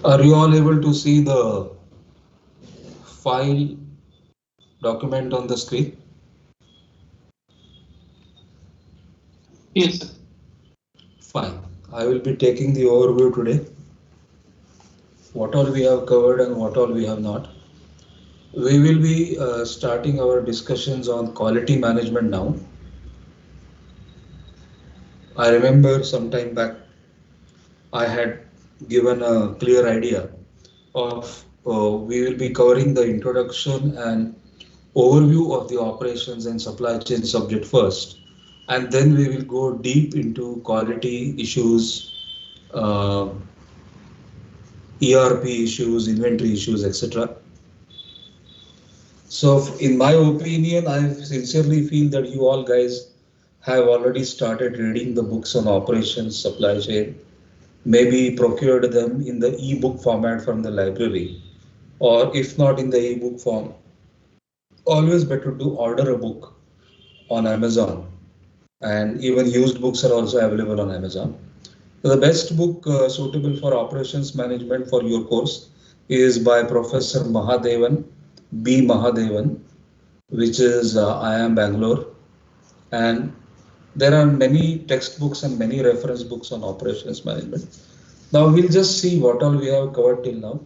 Are you all able to see the file document on the screen? Yes, sir. Fine. I will be taking the overview today. What all we have covered and what all we have not. We will be starting our discussions on quality management now. I remember some time back I had given a clear idea of we will be covering the introduction and overview of the operations and supply chain subject first, and then we will go deep into quality issues, uh, ERP issues, inventory issues, etc. So, in my opinion, I sincerely feel that you all guys have already started reading the books on operations, supply chain, maybe procured them in the e-book format from the library, or if not in the e-book form, always better to order a book on Amazon, and even used books are also available on Amazon. The best book suitable for operations management for your course is by Professor Mahadevan, B. Mahadevan, which is I am Bangalore. And there are many textbooks and many reference books on operations management. Now we'll just see what all we have covered till now.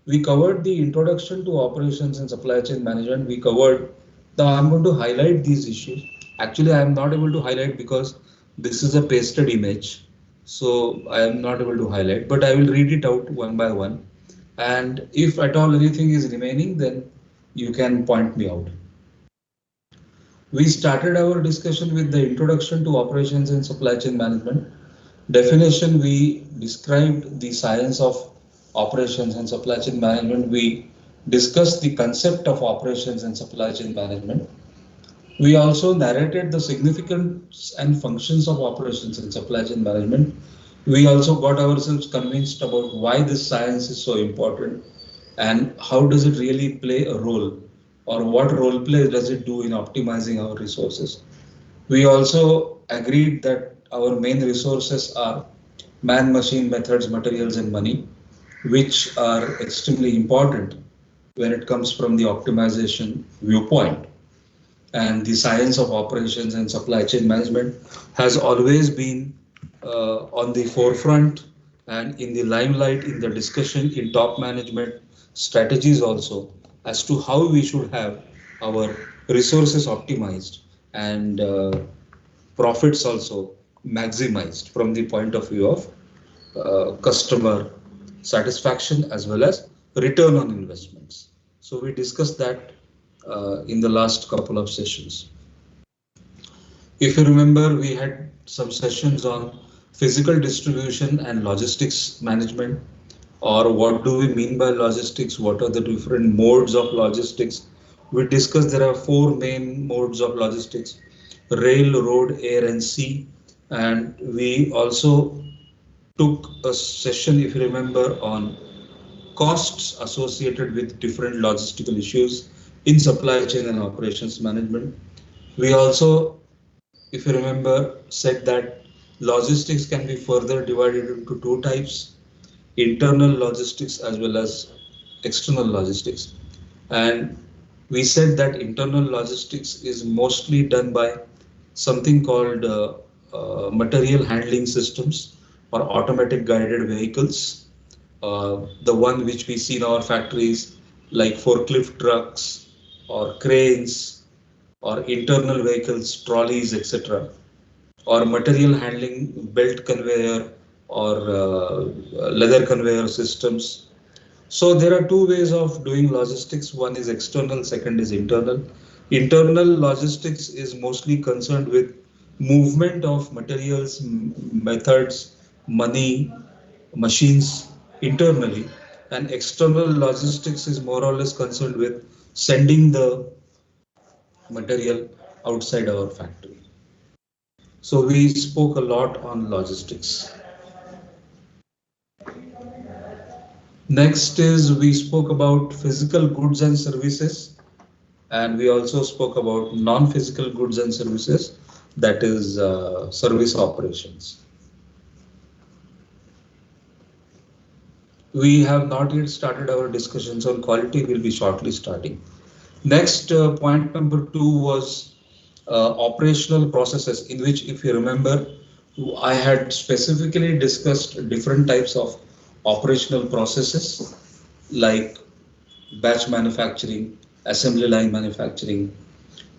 We covered the introduction to operations and supply chain management. We covered, now I'm going to highlight these issues. Actually, I am not able to highlight because this is a pasted image. So I am not able to highlight, but I will read it out one by one. And if at all anything is remaining, then you can point me out. We started our discussion with the introduction to operations and supply chain management. Definition, we described the science of operations and supply chain management. We discussed the concept of operations and supply chain management. We also narrated the significance and functions of operations and supply chain management. We also got ourselves convinced about why this science is so important and how does it really play a role, or what role play does it do in optimizing our resources. We also agreed that our main resources are man, machine, methods, materials, and money, which are extremely important when it comes from the optimization viewpoint. And the science of operations and supply chain management has always been on the forefront and in the limelight in the discussion in top management strategies also, as to how we should have our resources optimized and profits also maximized from the point of view of customer satisfaction as well as return on investments. So we discussed that in the last couple of sessions. If you remember, we had some sessions on physical distribution and logistics management, or what do we mean by logistics? What are the different modes of logistics? We discussed there are four main modes of logistics: rail, road, air, and sea. And we also took a session, if you remember, on costs associated with different logistical issues in supply chain and operations management. We also, if you remember, said that logistics can be further divided into two types: internal logistics as well as external logistics. And we said that internal logistics is mostly done by something called material handling systems or automatic guided vehicles. The one which we see in our factories, like forklift trucks or cranes or internal vehicles, trolleys, etc., or material handling belt conveyor or leather conveyor systems. So there are two ways of doing logistics. One is external, second is internal. Internal logistics is mostly concerned with movement of materials, methods, money, machines internally, and external logistics is more or less concerned with sending the material outside our factory. So we spoke a lot on logistics. Next is we spoke about physical goods and services, and we also spoke about non-physical goods and services, that is service operations. We have not yet started our discussions on quality, will be shortly starting. Next, point number two was operational processes, in which, if you remember, I had specifically discussed different types of operational processes like batch manufacturing, assembly line manufacturing,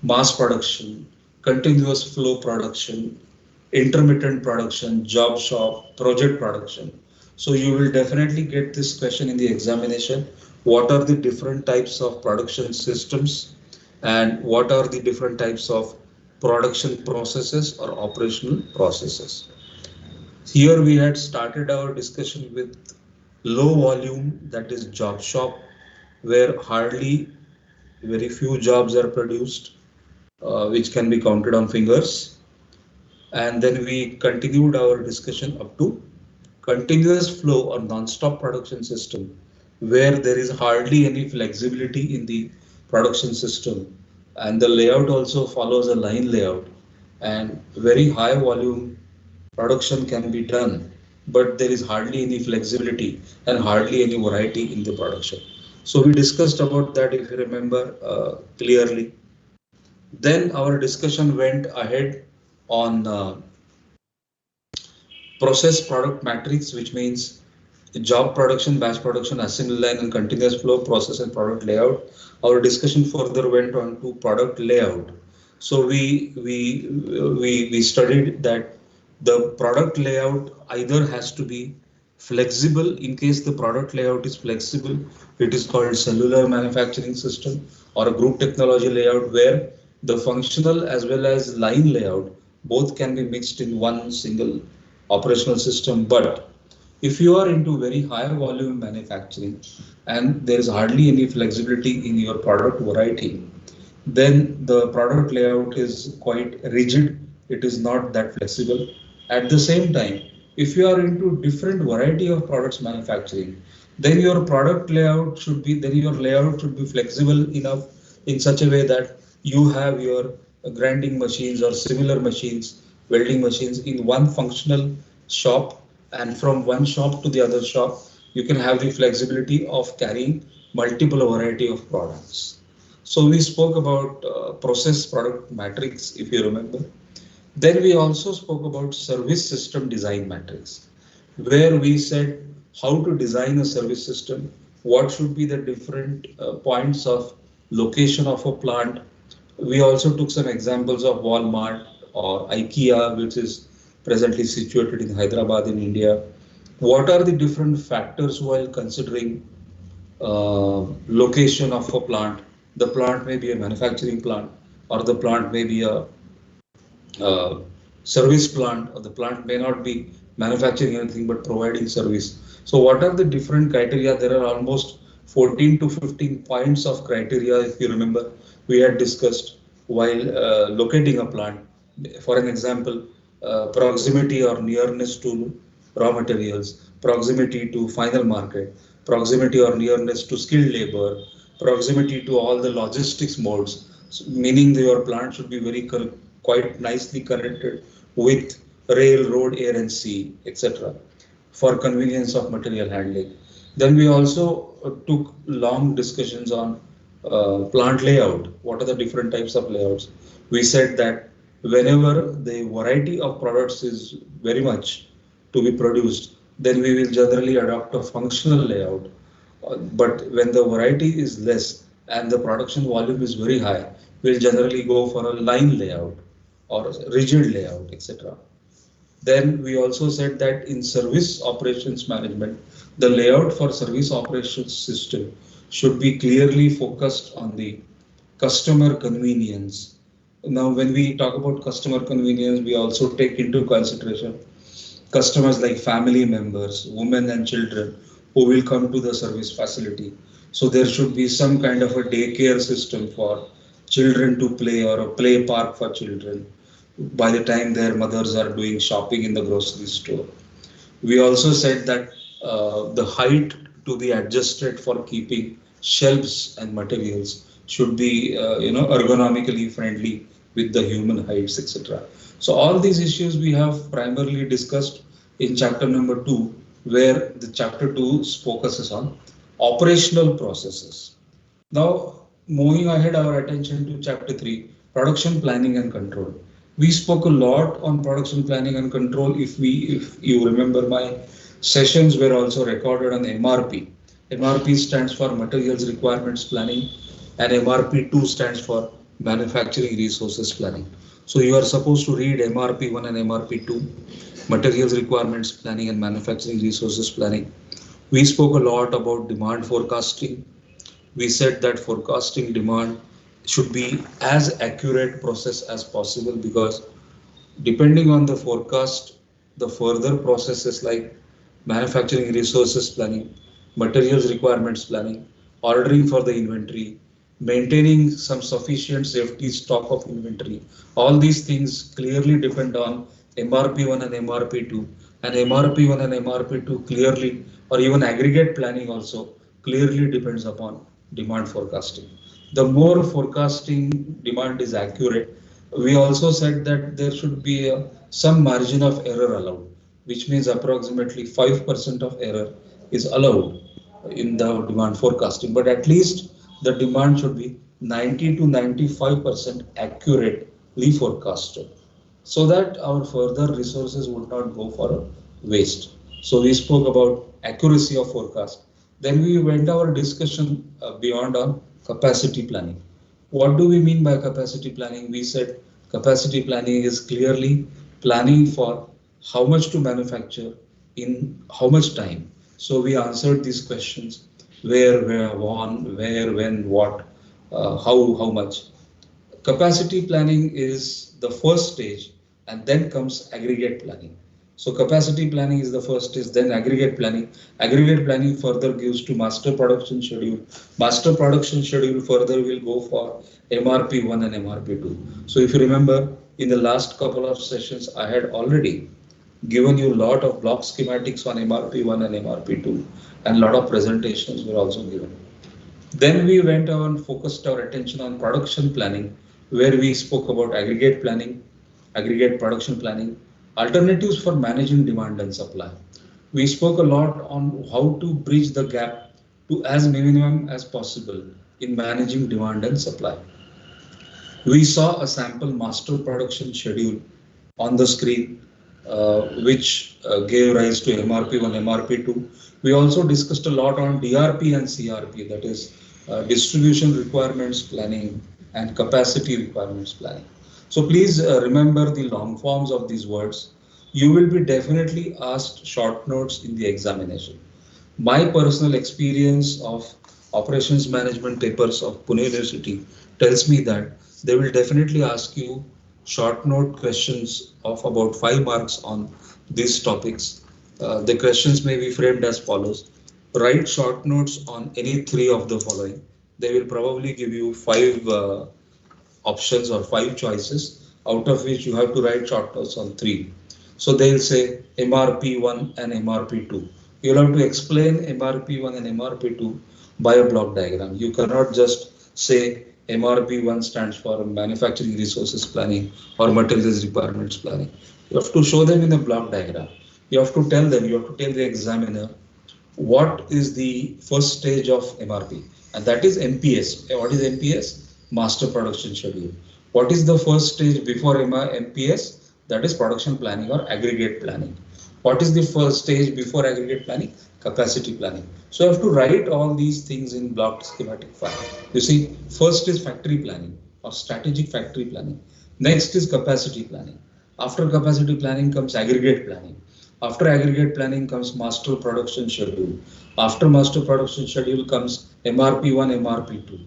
mass production, continuous flow production, intermittent production, job shop, project production. So you will definitely get this question in the examination. What are the different types of production systems and what are the different types of production processes or operational processes? Here we had started our discussion with low volume, that is job shop, where hardly very few jobs are produced, which can be counted on fingers. And then we continued our discussion up to continuous flow or non-stop production system, where there is hardly any flexibility in the production system, and the layout also follows a line layout, and very high volume production can be done, but there is hardly any flexibility and hardly any variety in the production. So we discussed about that, if you remember clearly. Then our discussion went ahead on process product matrix, which means job production, batch production, assembly line, and continuous flow process and product layout. Our discussion further went on to product layout. So we studied that the product layout either has to be flexible. In case the product layout is flexible, it is called cellular manufacturing system or a group technology layout, where the functional as well as line layout both can be mixed in one single operational system. But if you are into very high volume manufacturing and there is hardly any flexibility in your product variety, then the product layout is quite rigid. It is not that flexible. At the same time, if you are into different variety of products manufacturing, then your product layout should be, then your layout should be flexible enough in such a way that you have your grinding machines or similar machines, welding machines in one functional shop, and from one shop to the other shop, you can have the flexibility of carrying multiple variety of products. So we spoke about process product matrix, if you remember. Then we also spoke about service system design matrix, where we said how to design a service system, what should be the different points of location of a plant. We also took some examples of Walmart or IKEA, which is presently situated in Hyderabad in India. What are the different factors while considering location of a plant? The plant may be a manufacturing plant, or the plant may be a service plant, or the plant may not be manufacturing anything but providing service. So what are the different criteria? There are almost 14 to 15 points of criteria, if you remember, we had discussed while locating a plant. For an example, proximity or nearness to raw materials, proximity to final market, proximity or nearness to skilled labor, proximity to all the logistics modes, meaning that your plant should be very quite nicely connected with rail, road, air and sea, etc., for convenience of material handling. Then we also took long discussions on plant layout. What are the different types of layouts? We said that whenever the variety of products is very much to be produced, then we will generally adopt a functional layout. But when the variety is less and the production volume is very high, we'll generally go for a line layout or rigid layout, etc. Then we also said that in service operations management, the layout for service operations system should be clearly focused on the customer convenience. Now, when we talk about customer convenience, we also take into consideration customers like family members, women and children who will come to the service facility. So there should be some kind of a daycare system for children to play, or a play park for children by the time their mothers are doing shopping in the grocery store. We also said that the height to be adjusted for keeping shelves and materials should be, ergonomically friendly with the human heights, etc. So all these issues we have primarily discussed in chapter number 2, where the chapter 2 focuses on operational processes. Now, moving ahead our attention to chapter 3, production planning and control. We spoke a lot on production planning and control. If you remember, my sessions were also recorded on MRP. MRP stands for Materials Requirements Planning, and MRP2 stands for Manufacturing Resources Planning. So you are supposed to read MRP1 and MRP2, Materials Requirements Planning and Manufacturing Resources Planning. We spoke a lot about demand forecasting. We said that forecasting demand should be as accurate process as possible, because depending on the forecast, the further processes like manufacturing resources planning, materials requirements planning, ordering for the inventory, maintaining some sufficient safety stock of inventory, all these things clearly depend on MRP1 and MRP2, and MRP1 and MRP2 clearly, or even aggregate planning also clearly depends upon demand forecasting. The more forecasting demand is accurate, we also said that there should be some margin of error allowed, which means approximately 5% of error is allowed in the demand forecasting, but at least the demand should be 90 to 95% accurately forecasted, so that our further resources would not go for a waste. So we spoke about accuracy of forecast. Then we went our discussion beyond on capacity planning. What do we mean by capacity planning? We said capacity planning is clearly planning for how much to manufacture in how much time. So we answered these questions: where, when, what, how much. Capacity planning is the first stage, and then comes aggregate planning. So capacity planning is the first stage, then aggregate planning. Aggregate planning further gives to master production schedule. Master production schedule further will go for MRP1 and MRP2. So if you remember, in the last couple of sessions, I had already given you a lot of block schematics on MRP1 and MRP2, and a lot of presentations were also given. Then we went on, focused our attention on production planning, where we spoke about aggregate planning, aggregate production planning, alternatives for managing demand and supply. We spoke a lot on how to bridge the gap to as minimum as possible in managing demand and supply. We saw a sample master production schedule on the screen, which gave rise to MRP1, MRP2. We also discussed a lot on DRP and CRP, that is distribution requirements planning and capacity requirements planning. So please remember the long forms of these words. You will be definitely asked short notes in the examination. My personal experience of operations management papers of Pune University tells me that they will definitely ask you short note questions of about 5 marks on these topics. The questions may be framed as follows. Write short notes on any 3 of the following. They will probably give you 5 options or 5 choices, out of which you have to write short notes on 3. So they'll say MRP1 and MRP2. You'll have to explain MRP1 and MRP2 by a block diagram. You cannot just say MRP1 stands for manufacturing resources planning or materials requirements planning. You have to show them in a block diagram. You have to tell them, you have to tell the examiner what is the first stage of MRP, and that is MPS. What is MPS? Master production schedule. What is the first stage before MPS? That is production planning or aggregate planning. What is the first stage before aggregate planning? Capacity planning. So you have to write all these things in block schematic file. You see, first is factory planning or strategic factory planning. Next is capacity planning. After capacity planning comes aggregate planning. After aggregate planning comes master production schedule. After master production schedule comes MRP1, MRP2.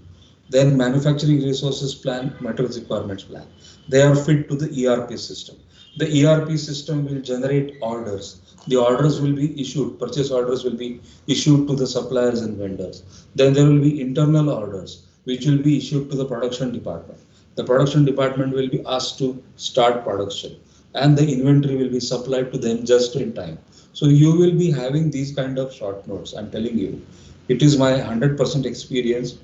Then manufacturing resources plan, materials requirements plan. They are fit to the ERP system. The ERP system will generate orders. The orders will be issued, purchase orders will be issued to the suppliers and vendors. Then there will be internal orders, which will be issued to the production department. The production department will be asked to start production, and the inventory will be supplied to them just in time. So you will be having these kind of short notes. I'm telling you, it is my 100% experience.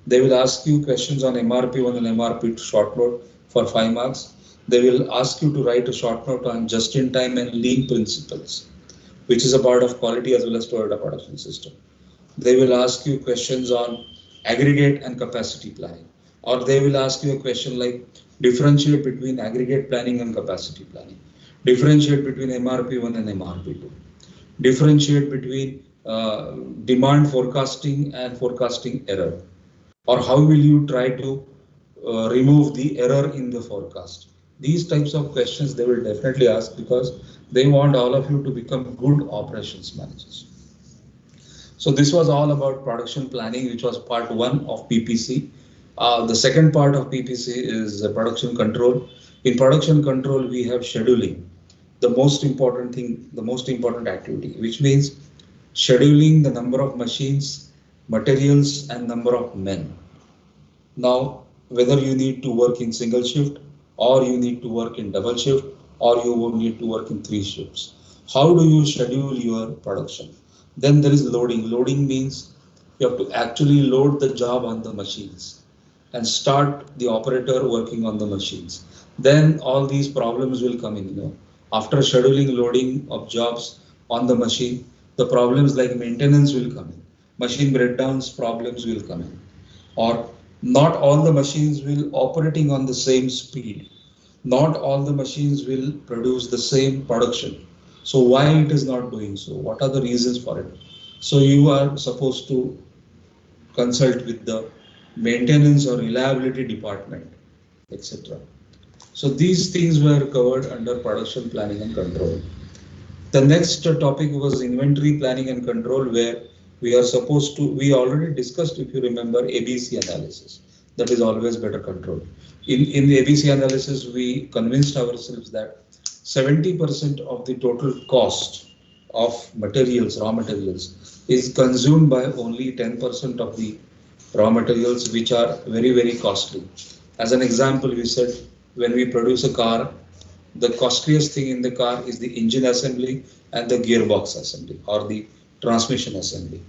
They will ask you questions on MRP1 and MRP2 short note for 5 marks. They will ask you to write a short note on just-in-time and lean principles. which is a part of quality as well as Toyota Production System. They will ask you questions on aggregate and capacity planning, or they will ask you a question like differentiate between aggregate planning and capacity planning, differentiate between MRP1 and MRP2, differentiate between demand forecasting and forecasting error, or how will you try to remove the error in the forecast. These types of questions they will definitely ask because they want all of you to become good operations managers. So this was all about production planning, which was part one of PPC. The second part of PPC is production control. In production control, we have scheduling, the most important thing, the most important activity, which means scheduling the number of machines, materials, and number of men. Now, whether you need to work in single shift, or you need to work in double shift, or you will need to work in 3 shifts. How do you schedule your production? Then there is loading. Loading means you have to actually load the job on the machines and start the operator working on the machines. Then all these problems will come in. After scheduling loading of jobs on the machine, the problems like maintenance will come in. Machine breakdowns problems will come in, or not all the machines will operating on the same speed. Not all the machines will produce the same production. So why it is not doing so? What are the reasons for it? So you are supposed to consult with the maintenance or reliability department, etc. So these things were covered under production planning and control. The next topic was inventory planning and control, where we are supposed to, we already discussed, if you remember, ABC analysis. That is always better control. In the ABC analysis, we convinced ourselves that 70% of the total cost of materials, raw materials, is consumed by only 10% of the raw materials, which are very, very costly. As an example, we said when we produce a car, the costliest thing in the car is the engine assembly and the gearbox assembly or the transmission assembly.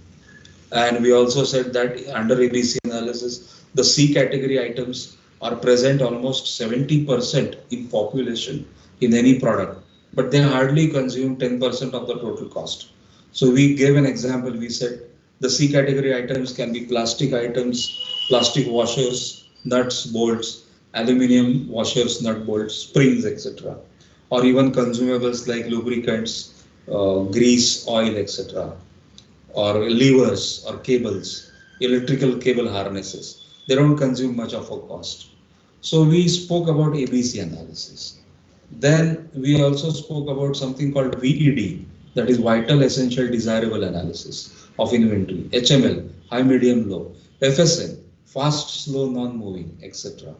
And we also said that under ABC analysis, the C category items are present almost 70% in population in any product, but they hardly consume 10% of the total cost. So we gave an example. We said the C category items can be plastic items, plastic washers, nuts, bolts, aluminium washers, nut bolts, springs, etc. Or even consumables like lubricants, grease, oil, etc. Or levers or cables, electrical cable harnesses. They don't consume much of a cost. So we spoke about ABC analysis. Then we also spoke about something called VED, that is vital, essential, desirable analysis of inventory, HML, high, medium, low, FSL, fast, slow, non-moving, etc.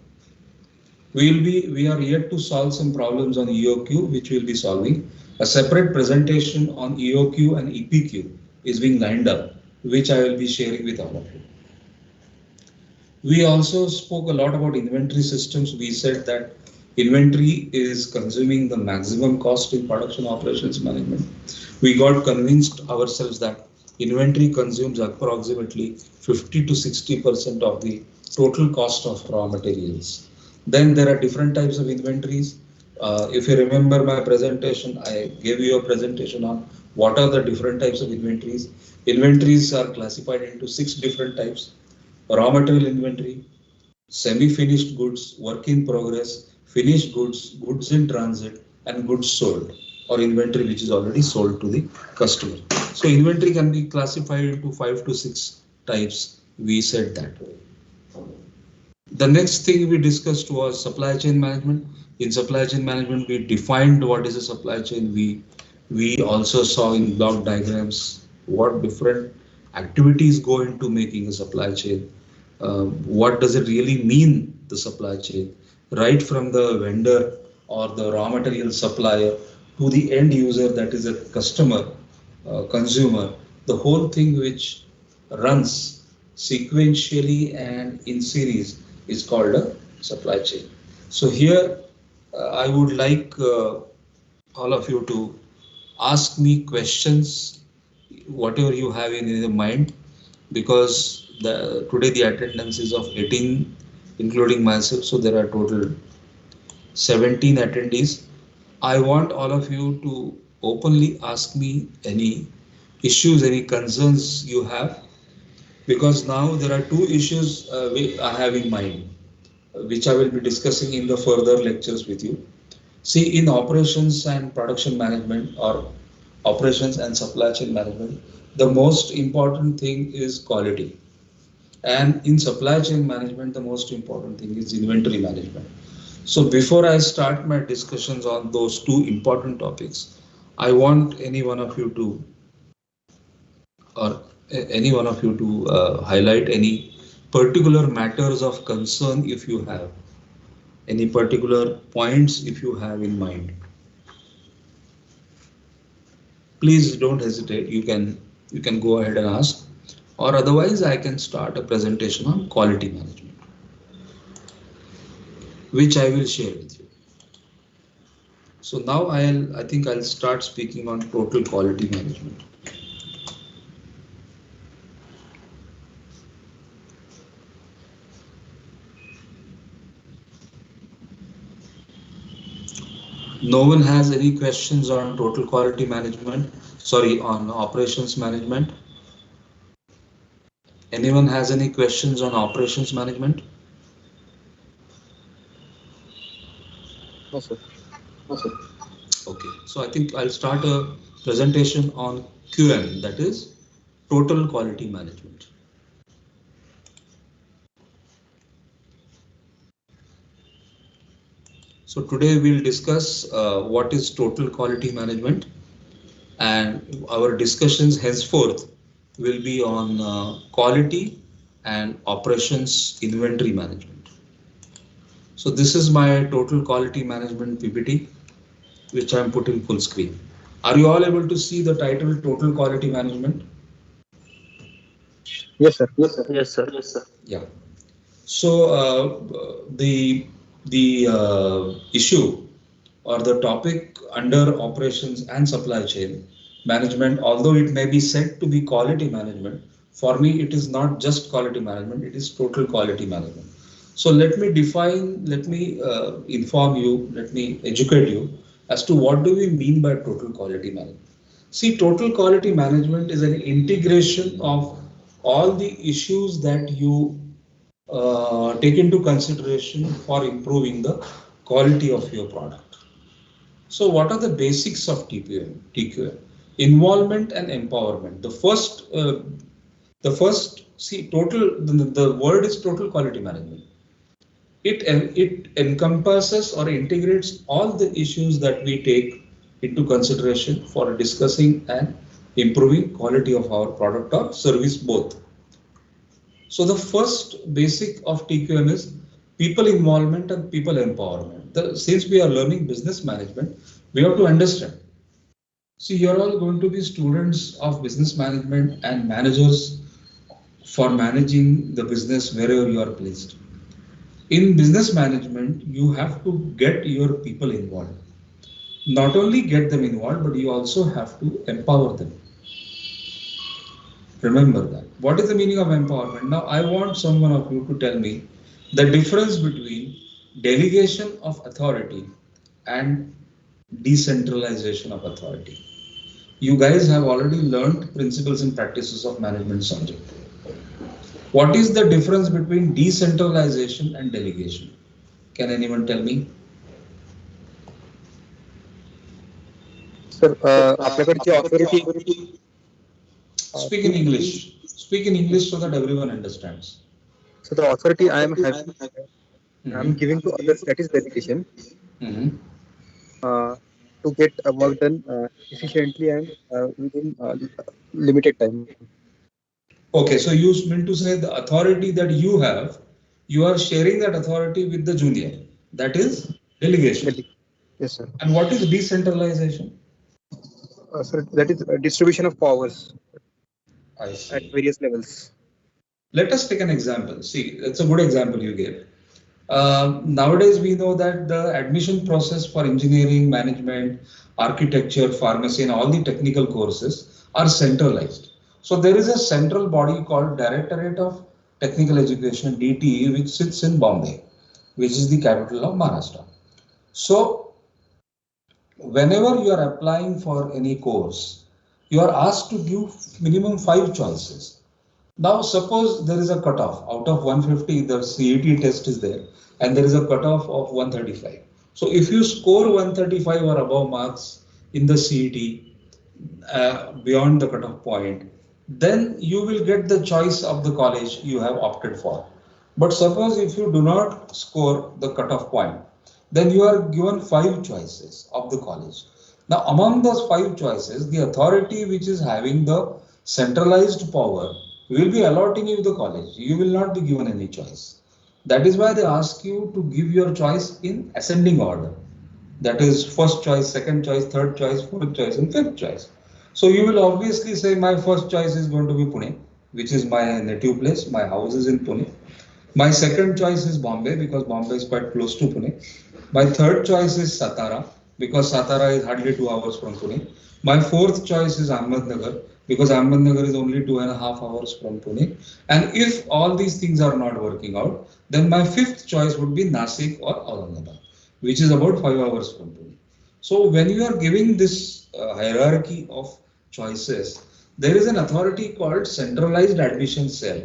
We are yet to solve some problems on EOQ, which we'll be solving. A separate presentation on EOQ and EPQ is being lined up, which I will be sharing with all of you. We also spoke a lot about inventory systems. We said that inventory is consuming the maximum cost in production operations management. We got convinced ourselves that inventory consumes approximately 50 to 60% of the total cost of raw materials. Then there are different types of inventories. If you remember my presentation, I gave you a presentation on what are the different types of inventories. Inventories are classified into 6 different types: raw material inventory, semi-finished goods, work in progress, finished goods, goods in transit, and goods sold, or inventory which is already sold to the customer. So inventory can be classified into 5 to 6 types. We said that. The next thing we discussed was supply chain management. In supply chain management, we defined what is a supply chain. We also saw in block diagrams what different activities go into making a supply chain. What does it really mean, the supply chain, right from the vendor or the raw material supplier to the end user, that is a customer, consumer, the whole thing which runs sequentially and in series is called a supply chain. So here I would like all of you to ask me questions, whatever you have in your mind, because today the attendance is of 18, including myself, so there are total 17 attendees. I want all of you to openly ask me any issues, any concerns you have, because now there are two issues I have in mind, which I will be discussing in the further lectures with you. See, in operations and production management, or operations and supply chain management, the most important thing is quality. And in supply chain management, the most important thing is inventory management. So before I start my discussions on those two important topics, I want any one of you to, or any one of you to highlight any particular matters of concern if you have, any particular points if you have in mind. Please don't hesitate. You can go ahead and ask, or otherwise I can start a presentation on quality management, which I will share with you. So now I think I'll start speaking on total quality management. No one has any questions on total quality management? Sorry, on operations management? Anyone has any questions on operations management? No, sir. Okay, so I think I'll start a presentation on QM, that is total quality management. So today we'll discuss what is total quality management, and our discussions henceforth will be on quality and operations inventory management. So this is my total quality management PPT, which I'm putting full screen. Are you all able to see the title total quality management? Yes, sir. Yes, sir. Yeah. So the issue or the topic under operations and supply chain management, although it may be said to be quality management, for me it is not just quality management, it is total quality management. So let me inform you, let me educate you as to what do we mean by total quality management. See, total quality management is an integration of all the issues that you take into consideration for improving the quality of your product. So what are the basics of TQM? Involvement and empowerment. The first, see, the word is total quality management. It encompasses or integrates all the issues that we take into consideration for discussing and improving quality of our product or service both. So the first basic of TQM is people involvement and people empowerment. Since we are learning business management, we have to understand. See, you're all going to be students of business management and managers for managing the business wherever you are placed. In business management, you have to get your people involved. Not only get them involved, but you also have to empower them. Remember that. What is the meaning of empowerment? Now, I want someone of you to tell me the difference between delegation of authority and decentralization of authority. You guys have already learned principles and practices of management subject. What is the difference between decentralization and delegation? Can anyone tell me? Sir, आपल्याकडे जी authority Speak in English. Speak in English so that everyone understands. so the authority I am having, I am giving to others, that is delegation, Mhm. to get work done efficiently and within limited time. Okay, so you mean to say the authority that you have, you are sharing that authority with the junior. That is delegation. Yes, sir. And what is decentralization? Sir, that is distribution of powers I at see. various levels. Let us take an example. See, it's a good example you gave. Nowadays, we know that the admission process for engineering, management, architecture, pharmacy, and all the technical courses are centralized. So there is a central body called Directorate of Technical Education, DTE, which sits in Bombay, which is the capital of Maharashtra. So whenever you are applying for any course, you are asked to give minimum 5 choices. Now, suppose there is a cutoff out of 150, the CET test is there, and there is a cutoff of 135. So, if you score 135 or above marks in the CET beyond the cutoff point, then you will get the choice of the college you have opted for. But suppose if you do not score the cutoff point, then you are given 5 choices of the college. Now, among those 5 choices, the authority which is having the centralized power will be allotting you the college. You will not be given any choice. That is why they ask you to give your choice in ascending order. That is first choice, second choice, third choice, fourth choice, and fifth choice. So you will obviously say my first choice is going to be Pune, which is my native place. My house is in Pune. My second choice is Bombay because Bombay is quite close to Pune. My third choice is Satara because Satara is hardly 2 hours from Pune. My fourth choice is Ahmednagar because Ahmednagar is only 2.5 hours from Pune. And if all these things are not working out, then my fifth choice would be Nasik or Aurangabad, which is about 5 hours from Pune. So when you are giving this hierarchy of choices, there is an authority called centralized admission cell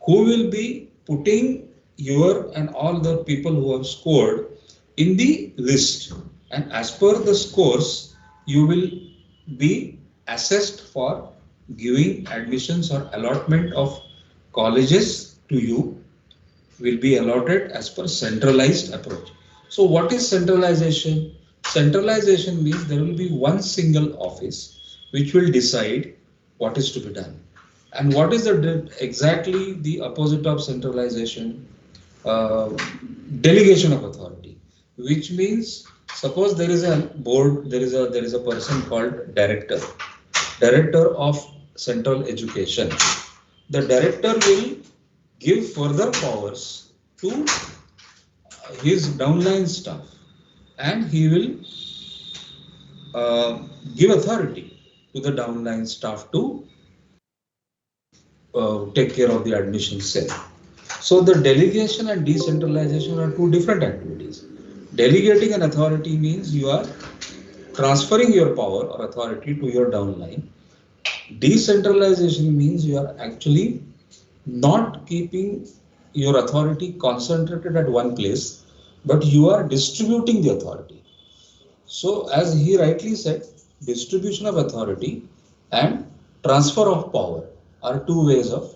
who will be putting your and all the people who have scored in the list, and as per the scores you will be assessed for giving admissions or allotment of colleges to you will be allotted as per centralized approach. So what is centralization? Centralization means there will be one single office which will decide what is to be done. And what is exactly the opposite of centralization? Uh, Delegation of authority, which means suppose there is a board, there is a person called director of central education. The director will give further powers to his downline staff, and he will give authority to the downline staff to take care of the admission cell. So the delegation and decentralization are two different activities. Delegating an authority means you are transferring your power or authority to your downline. Decentralization means you are actually not keeping your authority concentrated at one place, but you are distributing the authority. So, as he rightly said, distribution of authority and transfer of power are two ways of.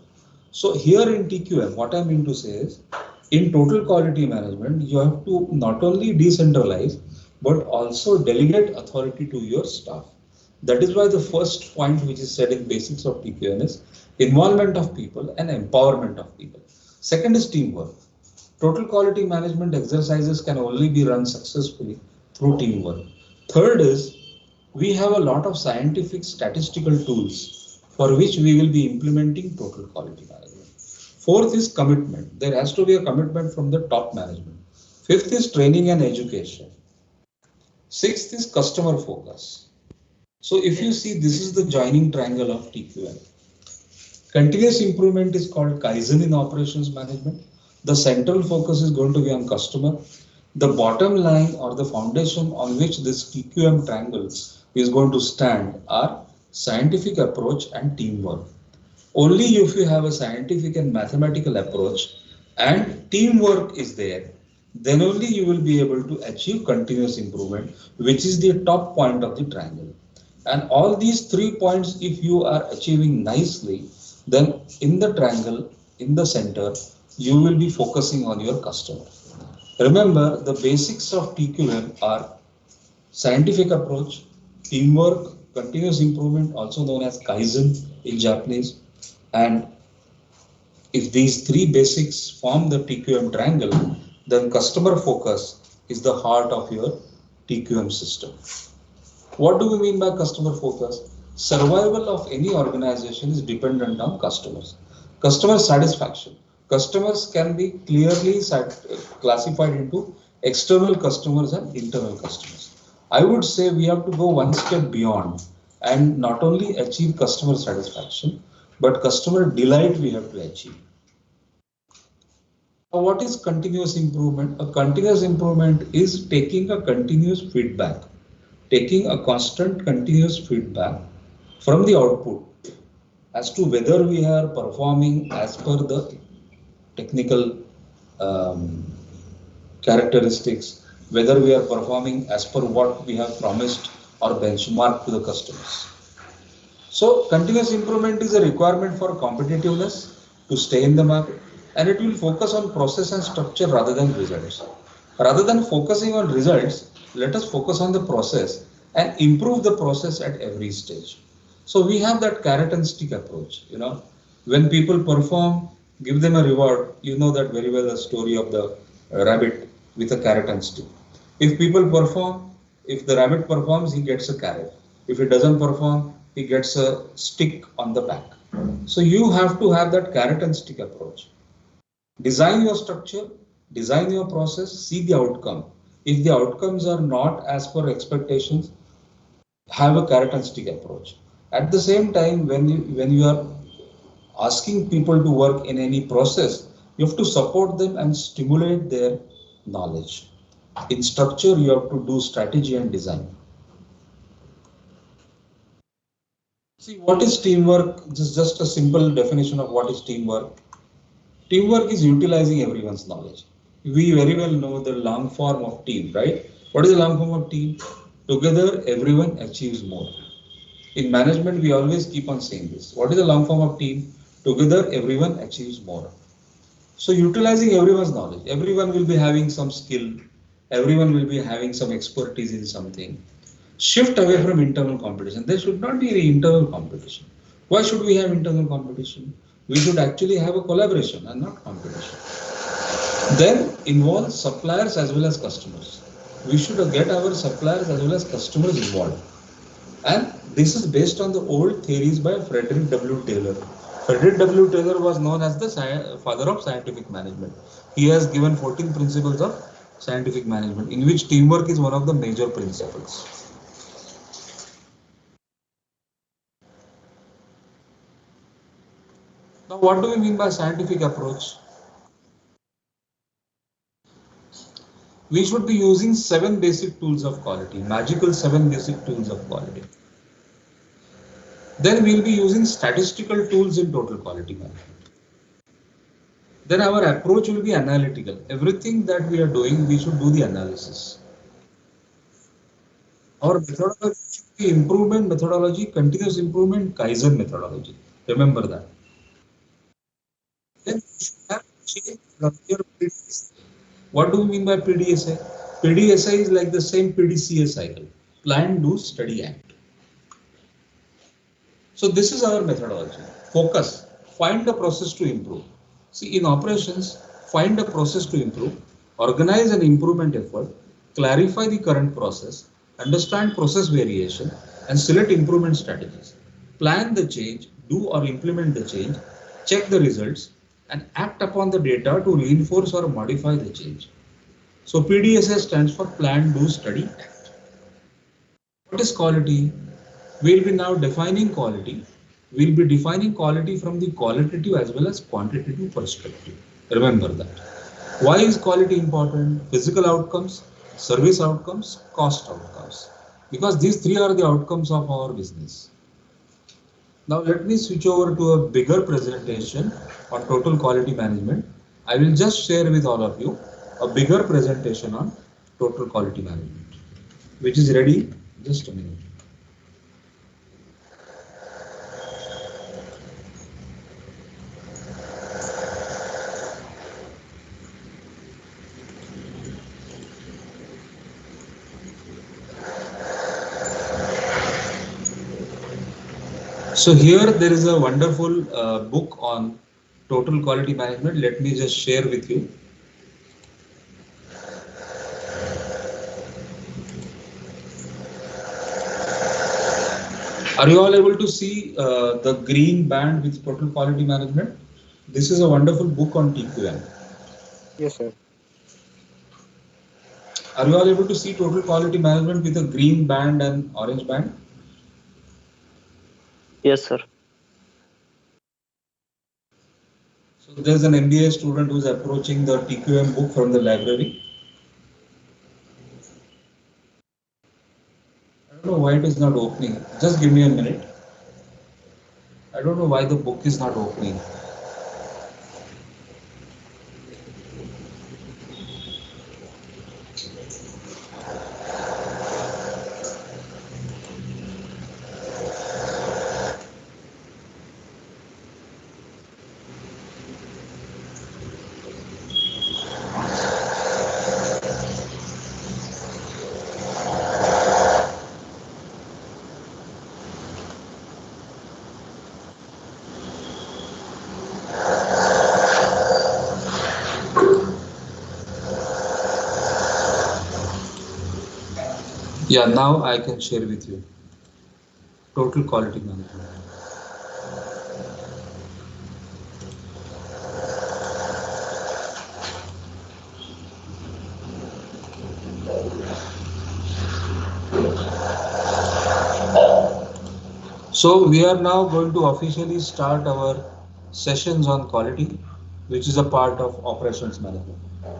So, here in TQM, what I mean to say is, in total quality management, you have to not only decentralize but also delegate authority to your staff. That is why the first point which is said in basics of TQM is involvement of people and empowerment of people. Second is teamwork. Total quality management exercises can only be run successfully through teamwork. Third is we have a lot of scientific statistical tools for which we will be implementing total quality management. Fourth is commitment. There has to be a commitment from the top management. Fifth is training and education. Sixth is customer focus. So if you see, this is the joining triangle of TQM. Continuous improvement is called Kaizen in operations management. The central focus is going to be on customer. The bottom line or the foundation on which this TQM triangle is going to stand are scientific approach and teamwork. Only if you have a scientific and mathematical approach and teamwork is there, then only you will be able to achieve continuous improvement, which is the top point of the triangle. And all these 3 points, if you are achieving nicely, then in the triangle, in the center, you will be focusing on your customer. Remember, the basics of TQM are scientific approach, teamwork, continuous improvement, also known as Kaizen in Japanese. And if these three basics form the TQM triangle, then customer focus is the heart of your TQM system. What do we mean by customer focus? Survival of any organization is dependent on customers. Customer satisfaction. Customers can be clearly classified into external customers and internal customers. I would say we have to go one step beyond and not only achieve customer satisfaction, but customer delight we have to achieve. Now, what is continuous improvement? A continuous improvement is taking a continuous feedback taking a constant continuous feedback from the output as to whether we are performing as per the technical um, characteristics, whether we are performing as per what we have promised or benchmark to the customers. So continuous improvement is a requirement for competitiveness to stay in the market, and it will focus on process and structure rather than results. Rather than focusing on results, let us focus on the process and improve the process at every stage. So we have that carrot and stick approach. When people perform, give them a reward. You know that very well, the story of the rabbit with a carrot and stick. If people perform, if the rabbit performs, he gets a carrot. If he doesn't perform, he gets a stick on the back. So you have to have that carrot and stick approach. Design your structure, design your process, see the outcome. If the outcomes are not as per expectations, have a carrot and stick approach. At the same time, when you are asking people to work in any process, you have to support them and stimulate their knowledge. In structure, you have to do strategy and design. See, what is teamwork? This is just a simple definition of what is teamwork. Teamwork is utilizing everyone's knowledge. We very well know the long form of team, right? What is the long form of team? Together, everyone achieves more. In management, we always keep on saying this. What is the long form of team? Together, everyone achieves more. So utilizing everyone's knowledge, everyone will be having some skill, everyone will be having some expertise in something. Shift away from internal competition. There should not be any internal competition. Why should we have internal competition? We should actually have a collaboration and not competition. Then involve suppliers as well as customers. We should get our suppliers as well as customers involved. And this is based on the old theories by Frederick W. Taylor. Frederick W. Taylor was known as the father of scientific management. He has given 14 principles of scientific management, in which teamwork is one of the major principles. Now, what do we mean by scientific approach? We should be using 7 basic tools of quality, magical 7 basic tools of quality. Then we'll be using statistical tools in total quality management. Then our approach will be analytical. Everything that we are doing, we should do the analysis. Our methodology should be improvement methodology, continuous improvement, Kaizen methodology. Remember that. Then we should have change from your PDSA. What do we mean by PDSA? PDSA is like the same PDCA cycle. Plan, do, study, act. So this is our methodology. Focus. Find a process to improve. See, in operations, find a process to improve, organize an improvement effort, clarify the current process, understand process variation, and select improvement strategies. Plan the change, do or implement the change, check the results, and act upon the data to reinforce or modify the change. So PDSA stands for plan, do, study, act. What is quality? We'll be now defining quality. We'll be defining quality from the qualitative as well as quantitative perspective. Remember that. Why is quality important? Physical outcomes, service outcomes, cost outcomes. Because these 3 are the outcomes of our business. Now let me switch over to a bigger presentation on total quality management. I will just share with all of you a bigger presentation on total quality management, which is ready. Just a minute. So here there is a wonderful book on total quality management. Let me just share with you. Are you all able to see the green band with total quality management? This is a wonderful book on TQM. Yes, sir. Are you all able to see total quality management with a green band and orange band? Yes, sir. So there's an MBA student who's approaching the TQM book from the library. don't know why it is not opening. Just give me a minute. I don't know why the book is not opening. Yeah, now I can share with you. Total quality management. So we are now going to officially start our sessions on quality, which is a part of operations management.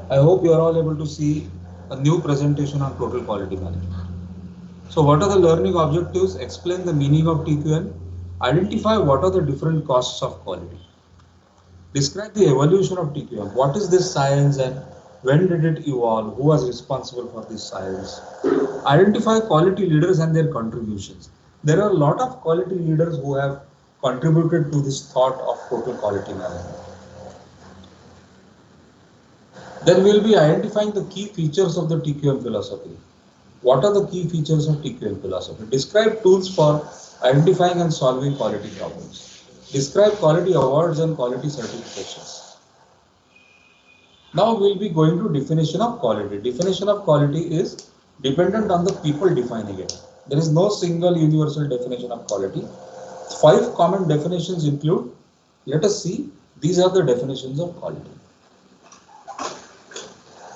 I hope you are all able to see a new presentation on total quality management. So what are the learning objectives? Explain the meaning of TQM. Identify what are the different costs of quality. Describe the evolution of TQM. What is this science and when did it evolve? Who was responsible for this science? Identify quality leaders and their contributions. There are a lot of quality leaders who have contributed to this thought of total quality management. Then we'll be identifying the key features of the TQM philosophy. What are the key features of TQM philosophy? Describe tools for identifying and solving quality problems. Describe quality awards and quality certifications. Now we'll be going to definition of quality. Definition of quality is dependent on the people defining it. There is no single universal definition of quality. 5 common definitions include, let us see, these are the definitions of quality.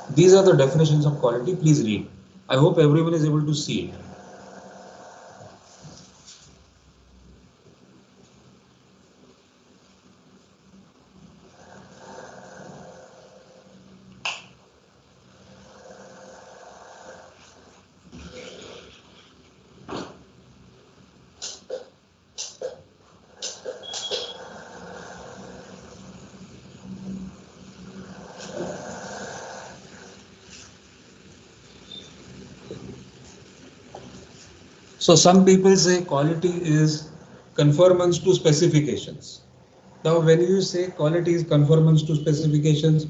These are the definitions of quality. Please read. I hope everyone is able to see it. So some people say quality is conformance to specifications. Now when you say quality is conformance to specifications,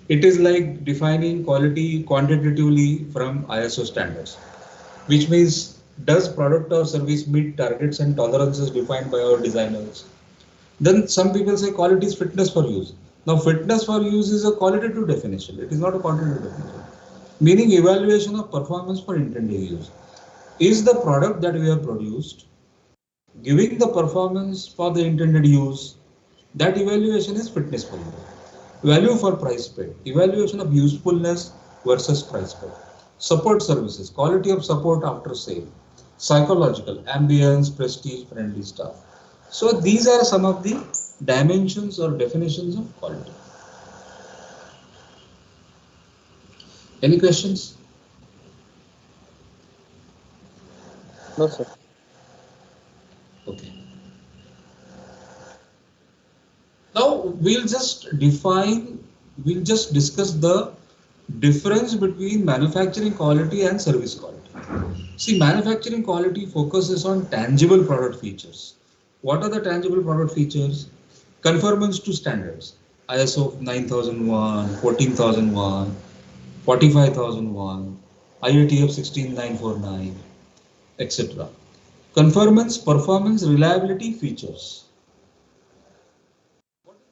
it is like defining quality quantitatively from ISO standards, which means does product or service meet targets and tolerances defined by our designers? Then some people say quality is fitness for use. Now fitness for use is a qualitative definition. It is not a quantitative definition, meaning evaluation of performance for intended use. Is the product that we have produced giving the performance for the intended use? That evaluation is fitness for use. Value for price paid, evaluation of usefulness versus price paid. Support services, quality of support after sale. Psychological, ambience, prestige, friendly stuff. So these are some of the dimensions or definitions of quality. Any questions? No, sir. Okay. Now we'll just discuss the difference between manufacturing quality and service quality. See, manufacturing quality focuses on tangible product features. What are the tangible product features? Conformance to standards. ISO 9001, 14001, 45001, IATF 16949, etc. Conformance, performance, reliability, features.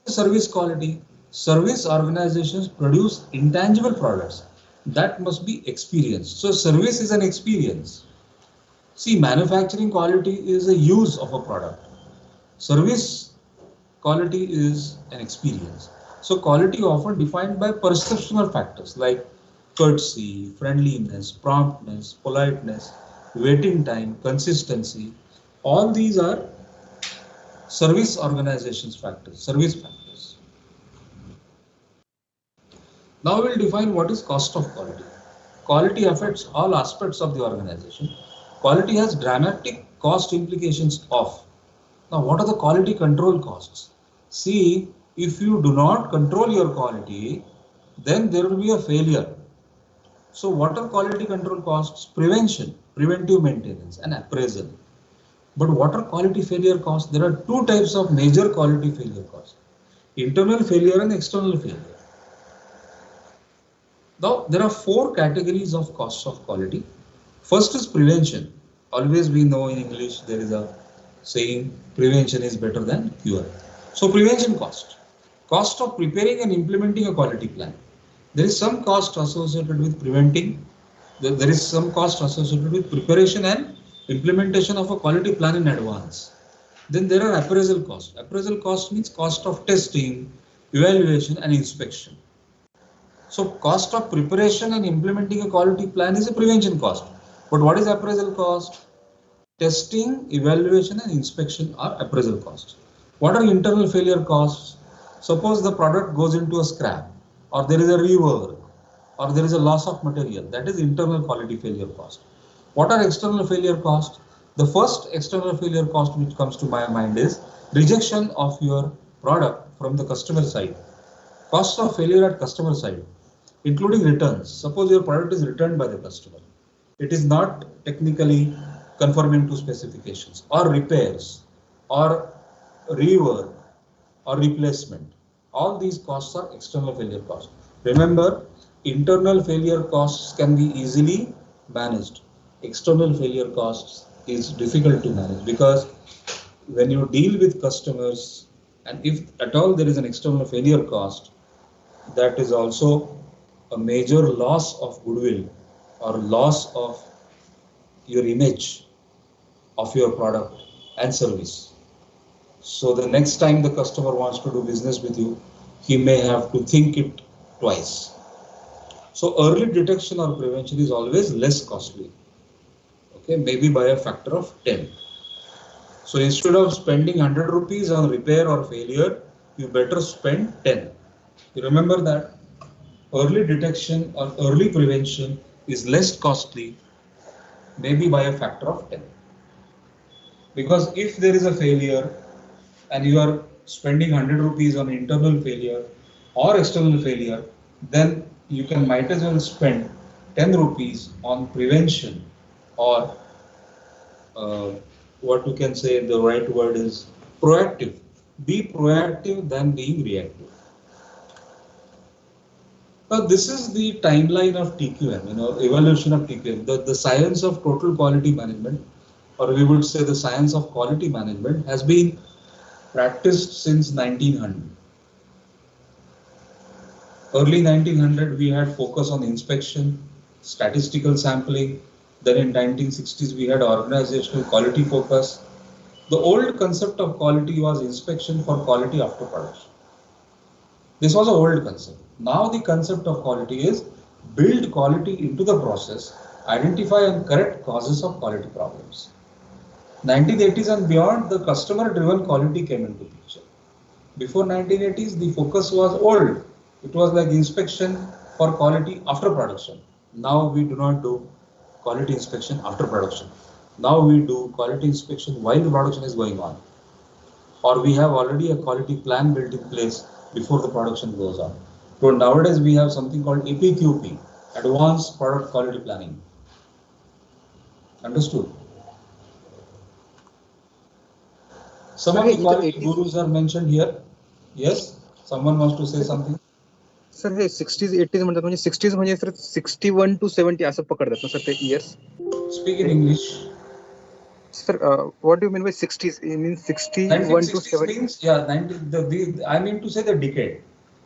Service quality. Service organizations produce intangible products that must be experienced. So service is an experience. See, manufacturing quality is a use of a product. Service quality is an experience. So quality often defined by perceptual factors like courtesy, friendliness, promptness, politeness, waiting time, consistency. All these are service organizations factors, service factors. Now we'll define what is cost of quality. Quality affects all aspects of the organization. Quality has dramatic cost implications of. Now, what are the quality control costs? See, if you do not control your quality, then there will be a failure. So what are quality control costs? Prevention, preventive maintenance, and appraisal. But what are quality failure costs? There are two types of major quality failure costs: internal failure and external failure. Now, there are four categories of costs of quality. First is prevention. Always we know in English there is a saying, prevention is better than cure. So prevention cost. Cost of preparing and implementing a quality plan. There is some cost associated with preventing. There is some cost associated with preparation and implementation of a quality plan in advance. Then there are appraisal costs. Appraisal cost means cost of testing, evaluation and inspection. So cost of preparation and implementing a quality plan is a prevention cost. But what is appraisal cost? Testing, evaluation and inspection are appraisal costs. What are internal failure costs? Suppose the product goes into a scrap, or there is a rework, or there is a loss of material. That is internal quality failure cost. What are external failure costs? The first external failure cost which comes to my mind is rejection of your product from the customer side. Cost of failure at customer side, including returns. Suppose your product is returned by the customer. It is not technically conforming to specifications, or repairs, or rework, or replacement. All these costs are external failure costs. Remember, internal failure costs can be easily managed. External failure costs is difficult to manage, because when you deal with customers, and if at all there is an external failure cost, that is also a major loss of goodwill or loss of your image of your product and service. So the next time the customer wants to do business with you, he may have to think it twice. So early detection or prevention is always less costly. Okay, maybe by a factor of 10. So instead of spending 100 rupees on repair or failure, you better spend 10. You remember that? Early detection or early prevention is less costly, maybe by a factor of 10. Because if there is a failure and you are spending 100 rupees on internal failure or external failure, then you can might as well spend 10 rupees on prevention, or what you can say, the right word is proactive. Be proactive than being reactive. Now, this is the timeline of TQM, evolution of TQM, the science of total quality management, or we would say the science of quality management, has been practiced since 1900. Early 1900, we had focus on inspection, statistical sampling. Then in 1960s, we had organizational quality focus. The old concept of quality was inspection for quality after production. This was an old concept. Now the concept of quality is build quality into the process, identify and correct causes of quality problems. 1980s and beyond, the customer-driven quality came into picture. Before 1980s, the focus was old. It was like inspection for quality after production. Now we do not do quality inspection after production. Now we do quality inspection while the production is going on. Or we have already a quality plan built in place before the production goes on. So nowadays we have something called APQP, Advanced Product Quality Planning. Understood? Some of the quality gurus are mentioned here. Yes, someone wants to say something. Sir हे 60s 80s म्हणतात, म्हणजे 60s म्हणजे sir 61 to 70 असं पकडतात ना sir ते years. Speak in English. Sir, what do you mean by 60s? You mean 61 to 70? Means, yeah, 90, I mean to say the decade.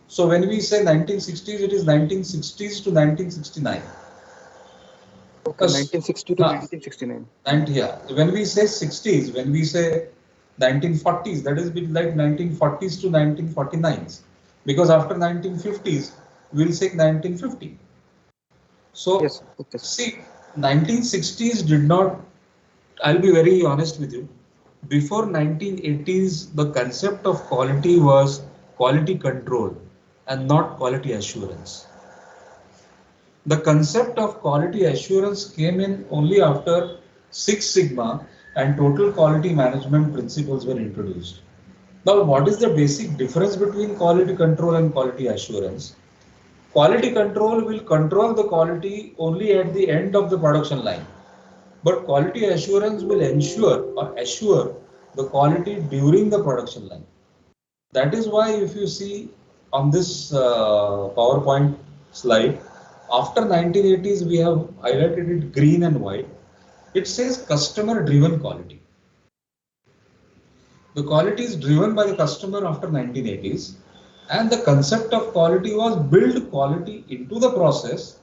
So when we say 1960s, it is 1960s to 1969. Okay, 1960 to 1969. And yeah, when we say 60s, when we say 1940s, that is bit like 1940s to 1949s. Because after 1950s, we'll say 1950. So yes, okay. See, 1960s did not, I'll be very honest with you. Before 1980s, the concept of quality was quality control and not quality assurance. The concept of quality assurance came in only after Six Sigma and total quality management principles were introduced. Now, what is the basic difference between quality control and quality assurance? Quality control will control the quality only at the end of the production line, but quality assurance will ensure or assure the quality during the production line. That is why if you see on this PowerPoint slide, after 1980s we have highlighted it green and white. It says customer driven quality. The quality is driven by the customer after 1980s, and the concept of quality was build quality into the process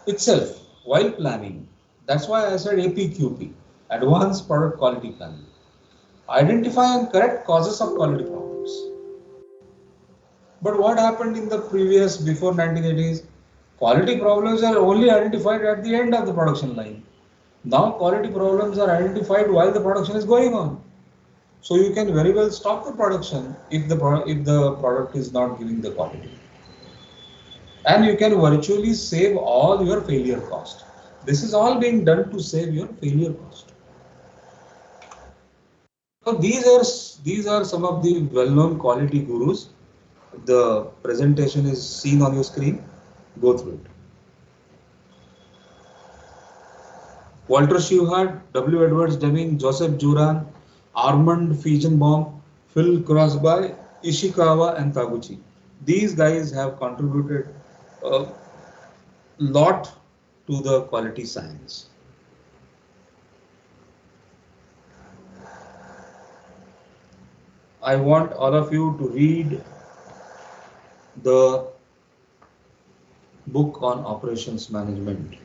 itself while planning. That's why I said APQP, Advanced Product Quality Planning. Identify and correct causes of quality problems. But what happened in the previous, before 1980s? Quality problems are only identified at the end of the production line. Now quality problems are identified while the production is going on. So you can very well stop the production if the product is not giving the quality. And you can virtually save all your failure cost. This is all being done to save your failure cost. So these are some of the well-known quality gurus. The presentation is seen on your screen. Go through it. Walter Shewhart, W. Edwards Deming, Joseph Juran, Armand Feigenbaum, Phil Crosby, Ishikawa, and Taguchi. These guys have contributed a lot to the quality science. I want all of you to read the book on operations management.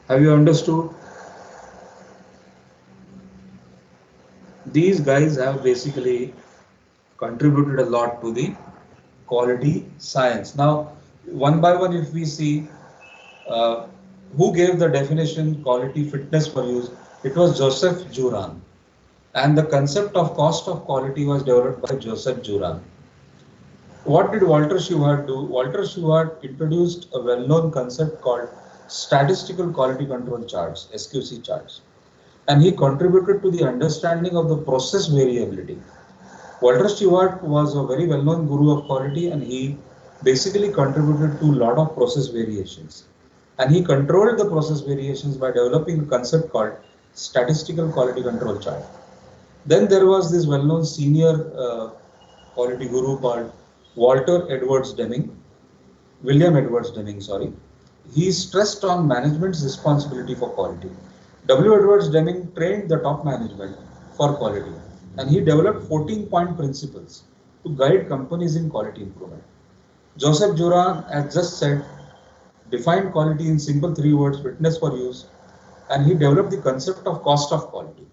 Have you understood? These guys have basically contributed a lot to the quality science. Now, one by one, if we see who gave the definition quality fitness for use, it was Joseph Juran. And the concept of cost of quality was developed by Joseph Juran. What did Walter Shewhart do? Walter Shewhart introduced a well-known concept called statistical quality control charts, SQC charts, and he contributed to the understanding of the process variability. Walter Shewhart was a very well-known guru of quality, and he basically contributed to a lot of process variations. And he controlled the process variations by developing a concept called statistical quality control chart. Then there was this well-known senior quality guru called William Edwards Deming, sorry. He stressed on management's responsibility for quality. W. Edwards Deming trained the top management for quality, and he developed 14-point principles to guide companies in quality improvement. Joseph Juran, as just said, defined quality in simple 3 words, fitness for use, and he developed the concept of cost of quality.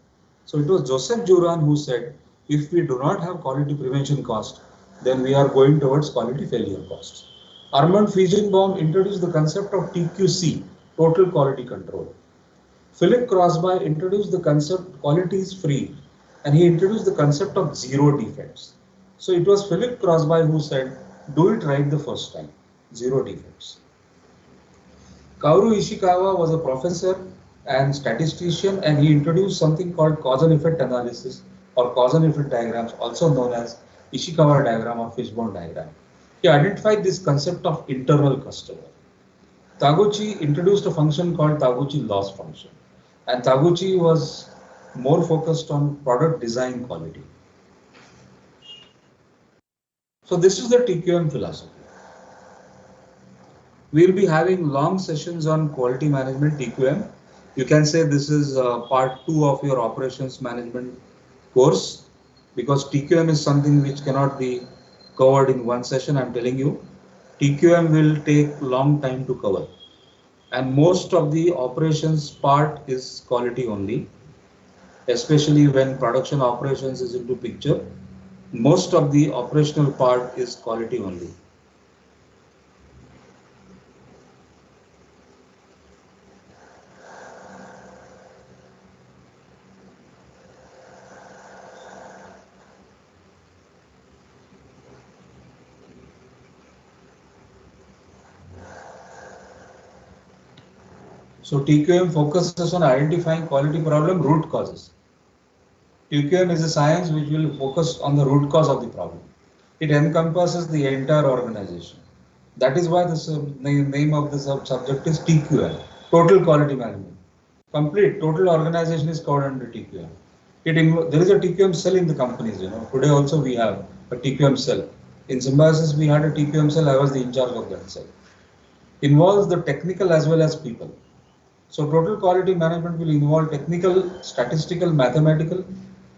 So it was Joseph Juran who said, if we do not have quality prevention cost, then we are going towards quality failure costs. Armand Feigenbaum introduced the concept of TQC, total quality control. Philip Crosby introduced the concept quality is free, and he introduced the concept of zero defects. So it was Philip Crosby who said, do it right the first time, zero defects. Kaoru Ishikawa was a professor and statistician, and he introduced something called cause and effect analysis or cause and effect diagrams, also known as Ishikawa diagram or fishbone diagram. He identified this concept of internal customer. Taguchi introduced a function called Taguchi loss function, and Taguchi was more focused on product design quality. So this is the TQM philosophy. We'll be having long sessions on quality management TQM. You can say this is part 2 of your operations management course, because TQM is something which cannot be covered in one session. I'm telling you, TQM will take long time to cover, and most of the operations part is quality only, especially when production operations is into picture. Most of the operational part is quality only. So TQM focuses on identifying quality problem root causes. TQM is a science which will focus on the root cause of the problem. It encompasses the entire organization. That is why the name of the subject is TQM, Total Quality Management. Complete, total organization is covered under TQM. There is a TQM cell in the companies, Today also we have a TQM cell. In Symbiosis, we had a TQM cell. I was the in charge of that cell. Involves the technical as well as people. So total quality management will involve technical, statistical, mathematical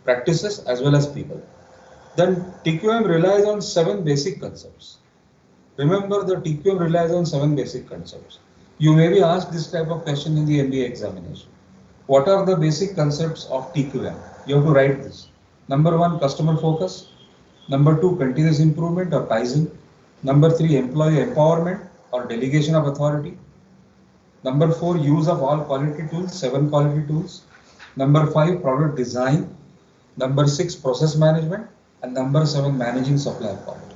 practices as well as people. Then TQM relies on 7 basic concepts. Remember, the TQM relies on 7 basic concepts. You may be asked this type of question in the MBA examination. What are the basic concepts of TQM? You have to write this. Number 1, customer focus. Number 2, continuous improvement or Kaizen. Number 3, employee empowerment or delegation of authority. Number 4, use of all quality tools, 7 quality tools. Number 5, product design. Number 6, process management. And number 7, managing supplier quality.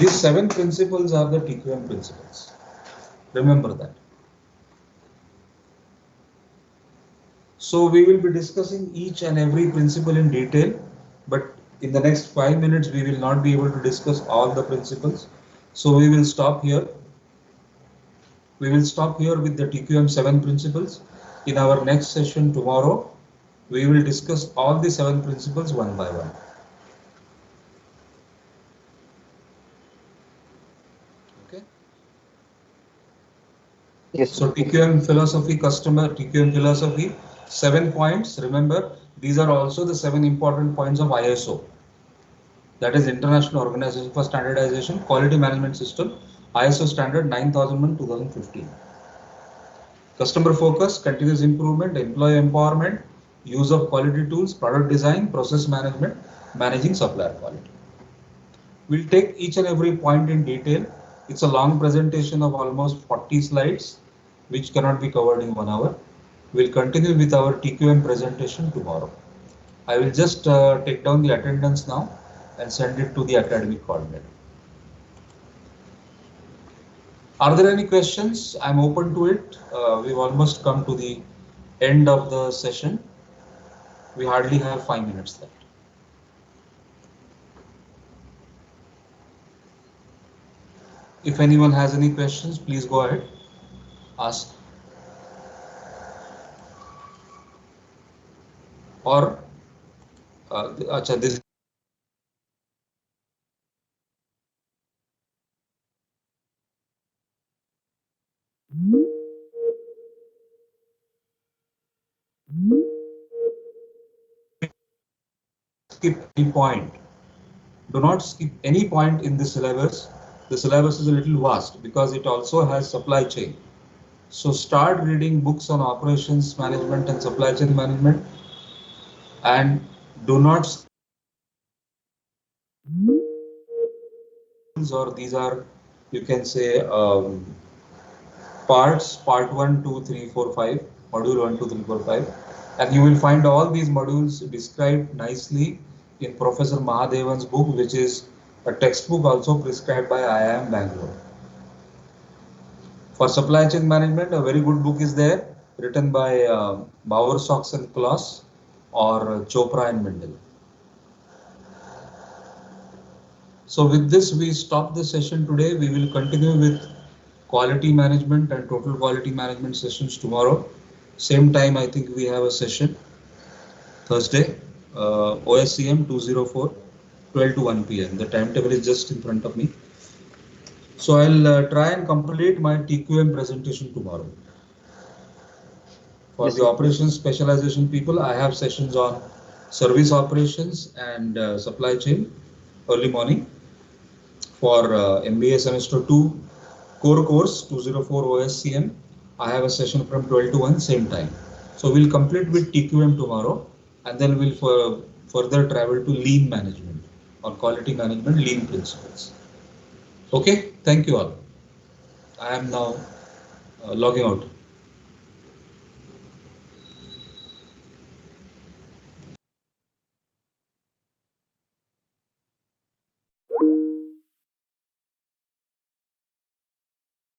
These 7 principles are the TQM principles. Remember that. So we will be discussing each and every principle in detail, but in the next 5 minutes we will not be able to discuss all the principles. So we will stop here. We will stop here with the TQM 7 principles. In our next session tomorrow, we will discuss all the 7 principles one by one. Okay. Yes. So TQM philosophy, TQM philosophy, 7 points. Remember, these are also the 7 important points of ISO. That is International Organization for Standardization Quality Management System, ISO standard 9001:2015. Customer focus, continuous improvement, employee empowerment, use of quality tools, product design, process management, managing supplier quality. We'll take each and every point in detail. It's a long presentation of almost 40 slides, which cannot be covered in 1 hour. We'll continue with our TQM presentation tomorrow. I will just take down the attendance now and send it to the academic coordinator. Are there any questions? I'm open to it. We've almost come to the end of the session. We hardly have 5 minutes left. If anyone has any questions, please go ahead. Ask. Or, this. Skip any point. Do not skip any point in the syllabus. The syllabus is a little vast because it also has supply chain. So start reading books on operations management and supply chain management, and do not, or these are, you can say, parts, part 1, 2, 3, 4, 5, module 1, 2, 3, 4, 5, and you will find all these modules described nicely in Professor Mahadevan's book, which is a textbook also prescribed by IIM Bangalore. For supply chain management, a very good book is there, written by Bauer, Sox and Kloss, or Chopra and Mendel. So with this, we stop the session today. We will continue with quality management and total quality management sessions tomorrow. Same time, I think we have a session Thursday, OSCM 204, 12 to 1 p.m. The timetable is just in front of me. So I'll try and complete my TQM presentation tomorrow. For the operations specialization people, I have sessions on service operations and supply chain early morning. For MBA semester 2 core course 204 OSCM, I have a session from 12 to 1 same time. So we'll complete with TQM tomorrow, and then we'll further travel to lean management. on quality management lean principles. Okay, thank you all. I am now logging out.